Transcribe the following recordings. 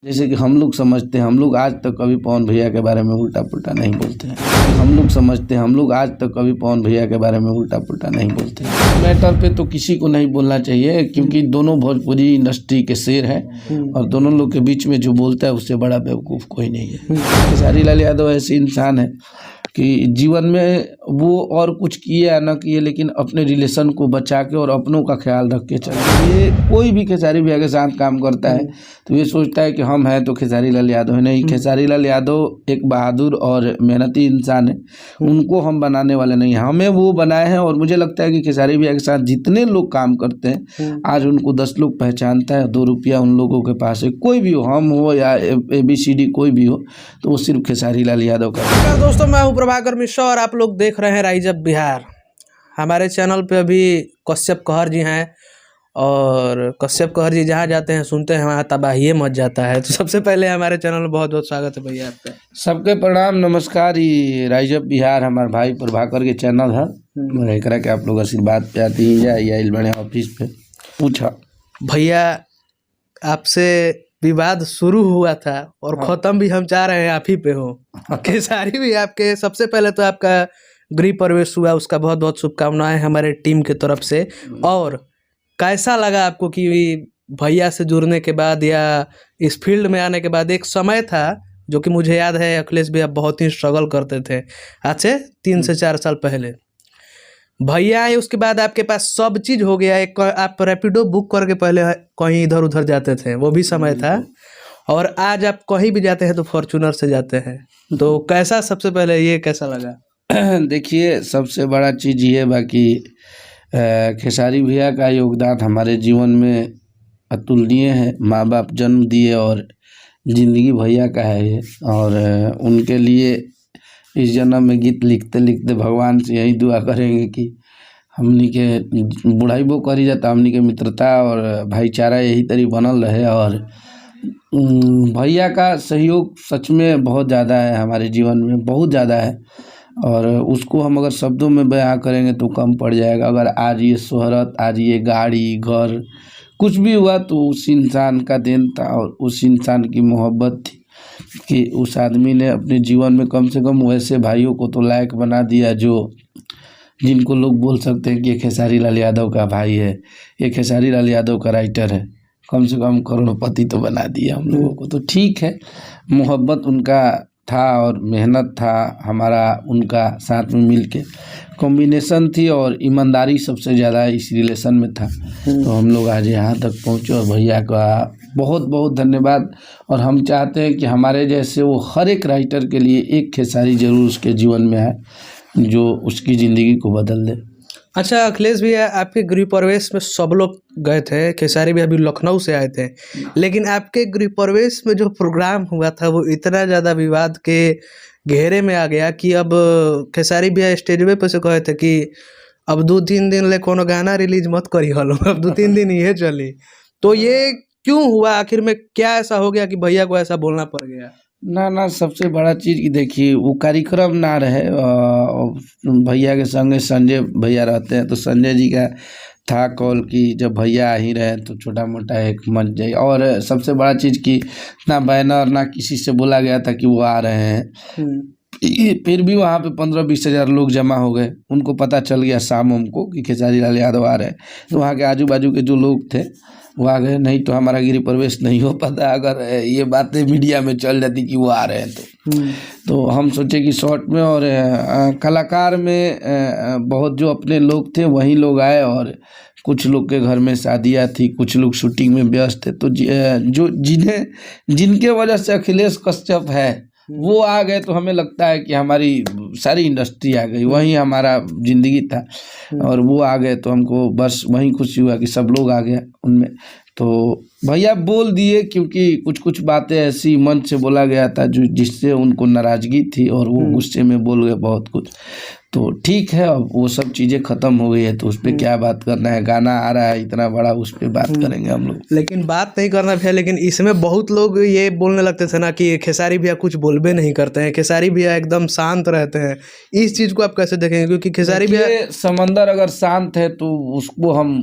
जैसे कि हम लोग समझते हैं, हम लोग आज तक कभी पवन भैया के बारे में उल्टा पुल्टा नहीं बोलते हैं। हम लोग समझते हैं, हम लोग आज तक कभी पवन भैया के बारे में उल्टा पुल्टा नहीं बोलते हैं। मैटर पे तो किसी को नहीं बोलना चाहिए, क्योंकि दोनों भोजपुरी इंडस्ट्री के शेर हैं और दोनों लोग के बीच में जो बोलता है उससे बड़ा बेवकूफ़ कोई नहीं है। खेसारी लाल यादव ऐसे इंसान है कि जीवन में वो और कुछ किए या ना किए, लेकिन अपने रिलेशन को बचा के और अपनों का ख्याल रख के चले। ये कोई भी खेसारी भैया के साथ काम करता है तो ये सोचता है कि हम हैं तो खेसारी लाल यादव है। नहीं, खेसारी लाल यादव एक बहादुर और मेहनती इंसान है, उनको हम बनाने वाले नहीं हैं, हमें वो बनाए हैं। और मुझे लगता है कि खेसारी भैया के साथ जितने लोग काम करते हैं आज उनको 10 लोग पहचानता है, 2 रुपया उन लोगों के पास है। कोई भी हो, हम हो या ABCD कोई भी हो, तो वो सिर्फ खेसारी लाल यादव का। दोस्तों, मैं हूं प्रभाकर मिश्रा और आप लोग देख रहे हैं राइज अप बिहार। हमारे चैनल पे अभी कश्यप कहर जी हैं और कश्यप कहर जी जहाँ जाते हैं सुनते हैं वहाँ तबाही मच जाता है। तो सबसे पहले हमारे चैनल में बहुत बहुत स्वागत है भैया आपका। सबके प्रणाम नमस्कार। ये राइज अप बिहार हमारे भाई प्रभाकर के चैनल है। मैं एकरा के आप लोग आशीर्वाद पे आती ही या बड़े ऑफिस पे पूछा भैया आपसे विवाद शुरू हुआ था और ख़त्म भी हम चाह रहे हैं आप ही पे हो। खेसारी भी आपके, सबसे पहले तो आपका गृह प्रवेश हुआ, उसका बहुत बहुत शुभकामनाएं हमारे टीम की तरफ से। और कैसा लगा आपको कि भैया से जुड़ने के बाद या इस फील्ड में आने के बाद? एक समय था जो कि मुझे याद है अखिलेश भैया बहुत ही स्ट्रगल करते थे, आज से 3 से 4 साल पहले। भैया आए उसके बाद आपके पास सब चीज़ हो गया। एक आप रैपिडो बुक करके पहले कहीं इधर उधर जाते थे, वो भी समय था। और आज आप कहीं भी जाते हैं तो फॉर्चूनर से जाते हैं। तो कैसा, सबसे पहले ये कैसा लगा? देखिए, सबसे बड़ा चीज़ ये बाकी खेसारी भैया का योगदान हमारे जीवन में अतुलनीय है। माँ बाप जन्म दिए और ज़िंदगी भैया का है ये। और उनके लिए इस जन्म में गीत लिखते लिखते भगवान से यही दुआ करेंगे कि हमनी के बुढ़ाई बो करी जाता, हमनी के मित्रता और भाईचारा यही तरी बनल रहे। और भैया का सहयोग सच में बहुत ज़्यादा है हमारे जीवन में, बहुत ज़्यादा है। और उसको हम अगर शब्दों में बयां करेंगे तो कम पड़ जाएगा। अगर आज ये शोहरत, आज ये गाड़ी घर कुछ भी हुआ तो उस इंसान का देन था और उस इंसान की मोहब्बत थी कि उस आदमी ने अपने जीवन में कम से कम वैसे भाइयों को तो लायक बना दिया जो जिनको लोग बोल सकते हैं कि ये खेसारी लाल यादव का भाई है, ये खेसारी लाल यादव का राइटर है। कम से कम करोड़पति तो बना दिया हम लोगों को। तो ठीक है, मोहब्बत उनका था और मेहनत था हमारा, उनका साथ में मिल के कॉम्बिनेशन थी और ईमानदारी सबसे ज़्यादा इस रिलेशन में था। तो हम लोग आज यहाँ तक पहुँचे और भैया का बहुत बहुत धन्यवाद। और हम चाहते हैं कि हमारे जैसे वो हर एक राइटर के लिए एक खेसारी जरूर उसके जीवन में आए जो उसकी ज़िंदगी को बदल दे। अच्छा अखिलेश भैया, आपके गृह प्रवेश में सब लोग गए थे, खेसारी भी अभी लखनऊ से आए थे, लेकिन आपके गृह प्रवेश में जो प्रोग्राम हुआ था वो इतना ज़्यादा विवाद के घेरे में आ गया कि अब खेसारी भैया स्टेजवे पे से कहे थे कि अब 2-3 दिन ले कोनो गाना रिलीज मत करी हलो, अब 2-3 दिन ये चली। तो ये क्यों हुआ आखिर में? क्या ऐसा हो गया कि भैया को ऐसा बोलना पड़ गया? ना सबसे बड़ा चीज़ की देखिए, वो कार्यक्रम ना रहे। भैया के संगे संजय भैया रहते हैं तो संजय जी का था कॉल कि जब भैया आ ही रहे तो छोटा मोटा एक मंच जाए। और सबसे बड़ा चीज़ कि ना बैनर ना किसी से बोला गया था कि वो आ रहे हैं। फिर भी वहाँ पे 15-20 हज़ार लोग जमा हो गए। उनको पता चल गया शाम हमको कि खेसारी लाल यादव आ रहे हैं, तो वहाँ के आजू बाजू के जो लोग थे वो आ गए। नहीं तो हमारा गृह प्रवेश नहीं हो पाता अगर ये बातें मीडिया में चल जाती कि वो आ रहे हैं। तो हम सोचे कि शॉर्ट में और कलाकार में बहुत जो अपने लोग थे वही लोग आए और कुछ लोग के घर में शादियाँ थी, कुछ लोग शूटिंग में व्यस्त थे। तो जो जिनके वजह से अखिलेश कश्यप है वो आ गए तो हमें लगता है कि हमारी सारी इंडस्ट्री आ गई, वहीं हमारा ज़िंदगी था। और वो आ गए तो हमको बस वहीं खुशी हुआ कि सब लोग आ गए उनमें। तो भैया बोल दिए क्योंकि कुछ कुछ बातें ऐसी मंच से बोला गया था जो जिससे उनको नाराज़गी थी और वो गुस्से में बोल गए बहुत कुछ। तो ठीक है, अब वो सब चीज़ें ख़त्म हो गई है तो उस पर क्या बात करना है। गाना आ रहा है इतना बड़ा, उस पर बात करेंगे हम लोग, लेकिन बात नहीं करना भैया। लेकिन इसमें बहुत लोग ये बोलने लगते थे ना कि खेसारी भैया कुछ बोलबे नहीं करते हैं, खेसारी भैया एकदम शांत रहते हैं। इस चीज़ को आप कैसे देखेंगे? क्योंकि खेसारी भैया, समंदर अगर शांत है तो उसको हम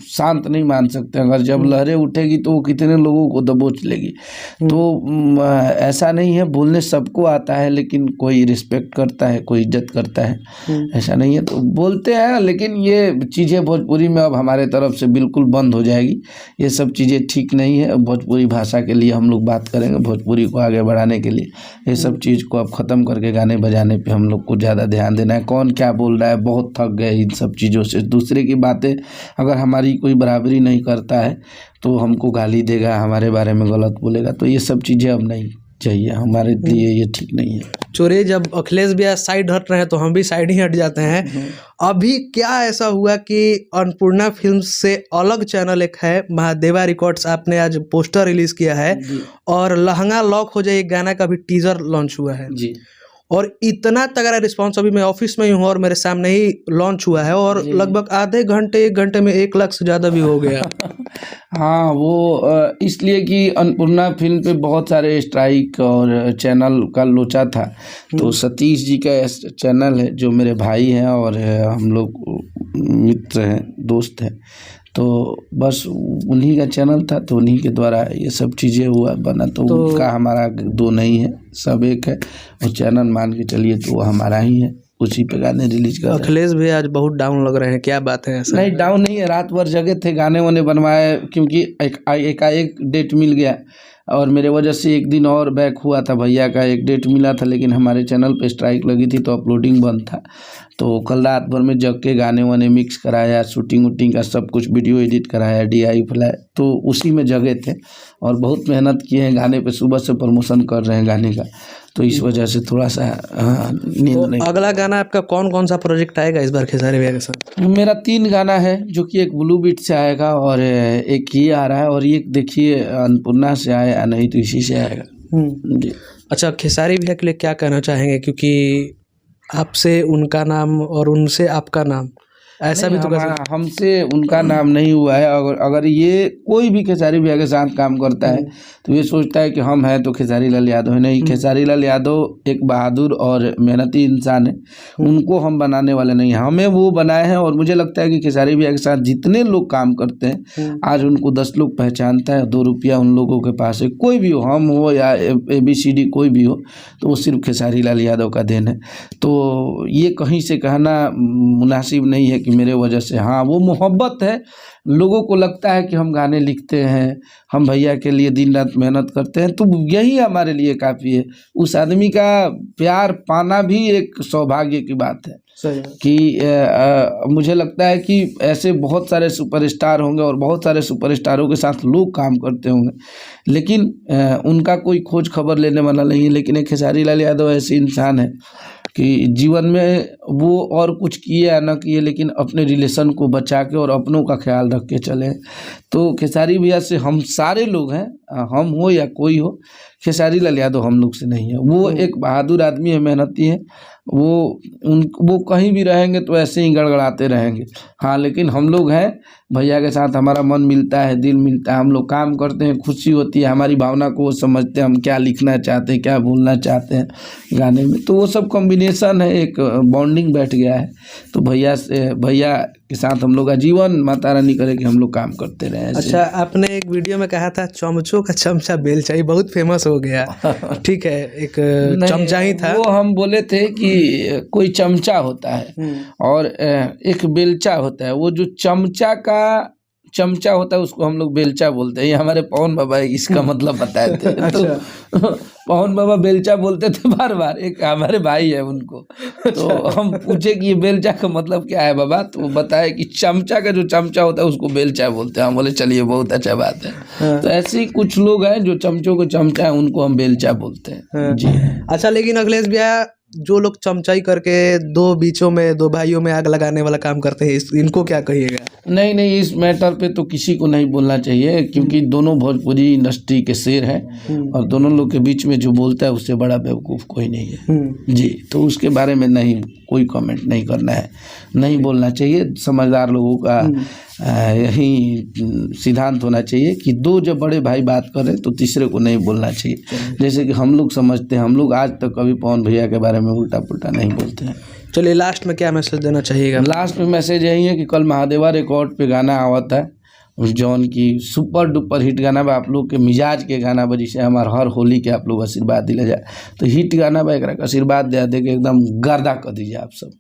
शांत नहीं मान सकते। अगर जब लहरें उठेगी तो वो कितने लोगों को दबोच लेगी। तो ऐसा नहीं है, बोलने सबको आता है, लेकिन कोई रिस्पेक्ट करता है, कोई इज्जत करता है, ऐसा नहीं है। तो बोलते हैं, लेकिन ये चीज़ें भोजपुरी में अब हमारे तरफ से बिल्कुल बंद हो जाएगी। ये सब चीज़ें ठीक नहीं है। भोजपुरी भाषा के लिए हम लोग बात करेंगे, भोजपुरी को आगे बढ़ाने के लिए ये सब चीज़ को अब ख़त्म करके गाने बजाने पे हम लोग को ज़्यादा ध्यान देना है। कौन क्या बोल रहा है, बहुत थक गए इन सब चीज़ों से। दूसरे की बातें अगर हमारी कोई बराबरी नहीं करता है तो हमको गाली देगा, हमारे बारे में गलत बोलेगा, तो ये सब चीज़ें अब नहीं चाहिए, हमारे लिए ये ठीक नहीं है। चोरी, जब अखिलेश भैया साइड हट रहे हैं तो हम भी साइड ही हट जाते हैं। अभी क्या ऐसा हुआ कि अन्नपूर्णा फिल्म्स से अलग चैनल एक है, महादेवा रिकॉर्ड्स, आपने आज पोस्टर रिलीज किया है और लहंगा लॉक हो जाए एक गाना का भी टीजर लॉन्च हुआ है जी। और इतना तगड़ा रिस्पांस, अभी मैं ऑफिस में ही हूँ और मेरे सामने ही लॉन्च हुआ है और लगभग आधे घंटे 1 घंटे में 1 लाख से ज़्यादा भी हो गया। हाँ, वो इसलिए कि अन्नपूर्णा फिल्म पे बहुत सारे स्ट्राइक और चैनल का लोचा था। तो सतीश जी का चैनल है, जो मेरे भाई हैं और हम लोग मित्र हैं, दोस्त हैं, तो बस उन्हीं का चैनल था, तो उन्हीं के द्वारा ये सब चीज़ें हुआ बना। तो उनका हमारा दो नहीं है, सब एक है। और चैनल मान के चलिए तो वो हमारा ही है, उसी पे गाने रिलीज कर रहे हैं। अखिलेश भी आज बहुत डाउन लग रहे हैं, क्या बात है ऐसा? नहीं, डाउन नहीं है, रात भर जगे थे, गाने वाने बनवाए, क्योंकि एकाएक डेट मिल गया और मेरे वजह से 1 दिन और बैक हुआ था। भैया का एक डेट मिला था, लेकिन हमारे चैनल पे स्ट्राइक लगी थी तो अपलोडिंग बंद था। तो कल रात भर में जग के गाने वाने मिक्स कराया, शूटिंग वूटिंग का सब कुछ, वीडियो एडिट कराया, DI फैलाया, तो उसी में जगे थे और बहुत मेहनत किए हैं गाने पे। सुबह से प्रमोशन कर रहे हैं गाने का, तो इस वजह से थोड़ा सा नींद नहीं। अगला गाना आपका कौन कौन सा प्रोजेक्ट आएगा इस बार खेसारी भैया के साथ? मेरा 3 गाना है, जो कि एक ब्लू बीट से आएगा और एक ये आ रहा है, और ये देखिए अन्नपूर्णा से आया, नहीं तो इसी से आएगा जी। अच्छा, खेसारी भैया के लिए क्या कहना चाहेंगे, क्योंकि आपसे उनका नाम और उनसे आपका नाम ऐसा भी तो हमसे उनका नाम नहीं हुआ है। अगर ये कोई भी खेसारी भैया के साथ काम करता है तो ये सोचता है कि हम हैं तो खेसारी लाल यादव है। नहीं, खेसारी लाल यादव एक बहादुर और मेहनती इंसान है, उनको हम बनाने वाले नहीं हैं, हमें वो बनाए हैं। और मुझे लगता है कि खेसारी भैया के साथ जितने लोग काम करते हैं, आज उनको 10 लोग पहचानता है, 2 रुपया उन लोगों के पास है। कोई भी हो, हम हो या ABCD कोई भी हो, तो वो सिर्फ खेसारी लाल यादव का देन है। तो ये कहीं से कहना मुनासिब नहीं है कि मेरे वजह से। हाँ, वो मोहब्बत है, लोगों को लगता है कि हम गाने लिखते हैं, हम भैया के लिए दिन रात मेहनत करते हैं, तो यही हमारे लिए काफ़ी है। उस आदमी का प्यार पाना भी एक सौभाग्य की बात है। कि मुझे लगता है कि ऐसे बहुत सारे सुपरस्टार होंगे और बहुत सारे सुपरस्टारों के साथ लोग काम करते होंगे, लेकिन उनका कोई खोज खबर लेने वाला नहीं है। लेकिन एक खेसारी लाल यादव ऐसे इंसान है कि जीवन में वो और कुछ किए या ना किए, लेकिन अपने रिलेशन को बचा के और अपनों का ख्याल रख के चले। तो खेसारी भैया से हम सारे लोग हैं, हम हो या कोई हो, खेसारी लाल यादव हम लोग से नहीं है। वो एक बहादुर आदमी है, मेहनती है, वो कहीं भी रहेंगे तो ऐसे ही गड़गड़ाते रहेंगे। हाँ, लेकिन हम लोग हैं, भैया के साथ हमारा मन मिलता है, दिल मिलता है, हम लोग काम करते हैं, खुशी होती है, हमारी भावना को वो समझते हैं, हम क्या लिखना चाहते हैं, क्या बोलना चाहते हैं गाने में। तो वो सब कॉम्बिनेशन है, एक बॉन्डिंग बैठ गया है। तो भैया के साथ हम लोग का जीवन, माता रानी करे कि हम लोग काम करते रहे। अच्छा, आपने एक वीडियो में कहा था चमचों का चमचा बेलचा, ये बहुत फेमस हो गया। ठीक है, एक चमचा ही था। वो हम बोले थे कि कोई चमचा होता है और एक बेलचा होता है। वो जो चमचा होता है उसको हम लोग बेलचा बोलते हैं। ये हमारे पवन बाबा इसका मतलब बताए थे। अच्छा। तो पवन बाबा बेलचा बोलते थे बार बार, एक हमारे भाई है उनको। तो हम पूछे कि ये बेलचा का मतलब क्या है बाबा, तो वो बताए कि चमचा का जो चमचा होता है उसको बेलचा बोलते हैं। हम बोले चलिए, बहुत अच्छा बात है। तो ऐसे ही कुछ लोग हैं जो चमचों को चमचा है, उनको हम बेलचा बोलते हैं जी। अच्छा, लेकिन अखिलेश भैया, जो लोग चमचाई करके 2 भाइयों में आग लगाने वाला काम करते हैं, इनको क्या कहिएगा? नहीं, इस मैटर पे तो किसी को नहीं बोलना चाहिए, क्योंकि दोनों भोजपुरी इंडस्ट्री के शेर हैं और दोनों लोग के बीच में जो बोलता है उससे बड़ा बेवकूफ़ कोई नहीं है जी। तो उसके बारे में नहीं कोई कमेंट नहीं करना है, नहीं बोलना चाहिए। समझदार लोगों का यही सिद्धांत होना चाहिए कि दो जब बड़े भाई बात करें तो तीसरे को नहीं बोलना चाहिए। जैसे कि हम लोग समझते हैं, हम लोग आज तक कभी पवन भैया के बारे में उल्टा पुल्टा नहीं बोलते हैं। चलिए लास्ट में क्या मैसेज देना चाहिएगा? लास्ट में मैसेज यही है कि कल महादेवा रिकॉर्ड पे गाना आवता है, जौन की सुपर डुपर हिट गाना बा, आप लोग के मिजाज के गाना बा, जिसे हमार हर होली के आप लोग आशीर्वाद दिले जाए। तो हिट गाना बा, एक आशीर्वाद दे के एकदम गर्दा कर दीजिए आप सब।